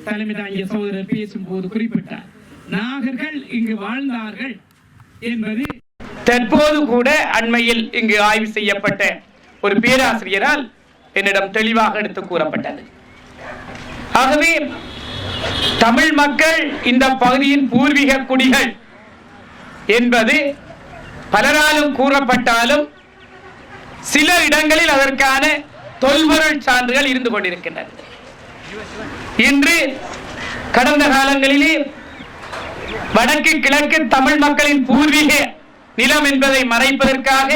தலைமை தாங்கிய சகோதரர் பேசும்போது குறிப்பிட்டார். நாகர்கள் இங்கு வாழ்ந்தார்கள் என்பது தற்போது கூட அண்மையில் இங்கு ஆய்வு செய்யப்பட்ட ஒரு பேராசிரியரால் என்னிடம் தெளிவாக எடுத்து கூறப்பட்டது. ஆகவே தமிழ் மக்கள் இந்த பகுதியின் பூர்வீக குடிகள் என்பது பலராலும் கூறப்பட்டாலும் சில இடங்களில் அதற்கான தொல்பொருள் சான்றுகள் இருந்து கொண்டிருக்கின்றன. இன்று கடந்த காலங்களிலே வடக்கு கிழக்கு தமிழ் மக்களின் பூர்வீக நிலம் என்பதை மறைப்பதற்காக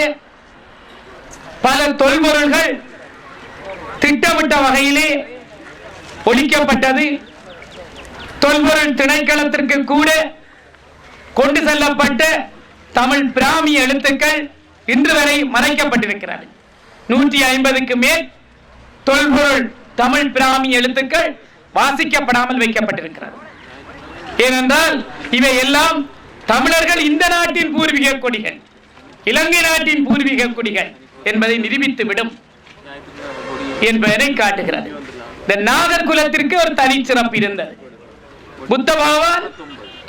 பல தொல்பொருள்கள் திட்டமிட்ட வகையிலே ஒழிக்கப்பட்டது. தொல்பொருள் திணைக்களத்திற்கு கூட கொண்டு செல்லப்பட்ட தமிழ் பிராமி எழுத்துக்கள் இன்று வரை மறைக்கப்பட்டிருக்கிறது. 150க்கு மேல் தொல்பொருள் தமிழ் பிராமி எழுத்துக்கள் வாசிக்கப்படாமல் வைக்கப்பட்டிருக்கிறது. ஏனென்றால் இவை எல்லாம் தமிழர்கள் இந்த நாட்டின் பூர்வீக கொடிகள், இலங்கை நாட்டின் பூர்வீக கொடிகள் என்பதை நிரூபித்துவிடும் என்பதை காட்டுகிறது. இந்த நாகர் குலத்திற்கு ஒரு தனிச்சிறப்பு இருந்தது. புத்த பகவான்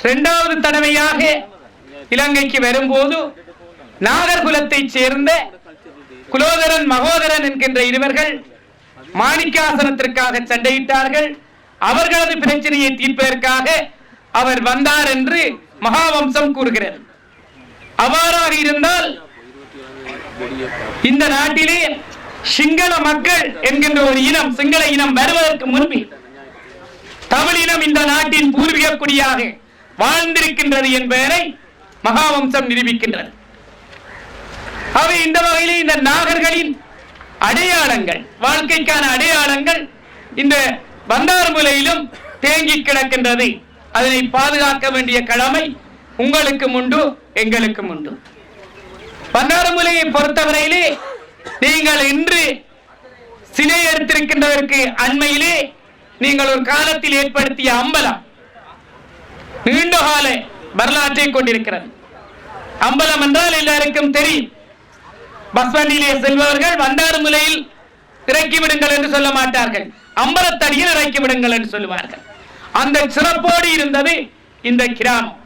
2வது தடவையாக இலங்கைக்கு வரும்போது நாகர் குலத்தை சேர்ந்த குலோதரன் மகோதரன் என்கின்ற இருவர்கள் மாணிக்காசனத்திற்காக சண்டையிட்டார்கள். அவர்களது பிரச்சனையை தீர்ப்பதற்காக அவர் வந்தார் என்று மகாவம்சம் கூறுகிறது. அவ்வாறாக இருந்தால் இந்த நாட்டிலே சிங்கள மக்கள் என்கின்ற ஒரு இனம், சிங்கள இனம் வருவதற்கு முன்பு தமிழ் இனம் இந்த நாட்டின் பூர்வீக குடியாக வாழ்ந்திருக்கின்றது என்பதை மகாவம்சம் நிரூபிக்கின்றது. அவை இந்த வகையில் இந்த நாகர்களின் அடையாளங்கள், வாழ்க்கைக்கான அடையாளங்கள் இந்த பந்தார்முலையிலும் தேங்கி கிடக்கின்றது. அதனை பாதுகாக்க வேண்டிய கடமை உங்களுக்கும் உண்டு, எங்களுக்கும் உண்டு. பந்தார்முலையை பொறுத்தவரையிலே நீங்கள் இன்று சிலை எடுத்திருக்கின்றதற்கு அண்மையிலே நீங்கள் ஒரு காலத்தில் ஏற்படுத்திய அம்பலம் நீண்ட கால வரலாற்றை கொண்டிருக்கிறது. அம்பலம் என்றால் எல்லாருக்கும் தெரியும். பஸ் வண்டியிலே செல்பவர்கள் வண்டாறுமுலையில் இறக்கி விடுங்கள் என்று சொல்ல மாட்டார்கள், அம்பலத்தடியில் இறக்கி விடுங்கள் என்று சொல்லுவார்கள். அந்த சிறப்போடு இருந்தது இந்த கிராமம்.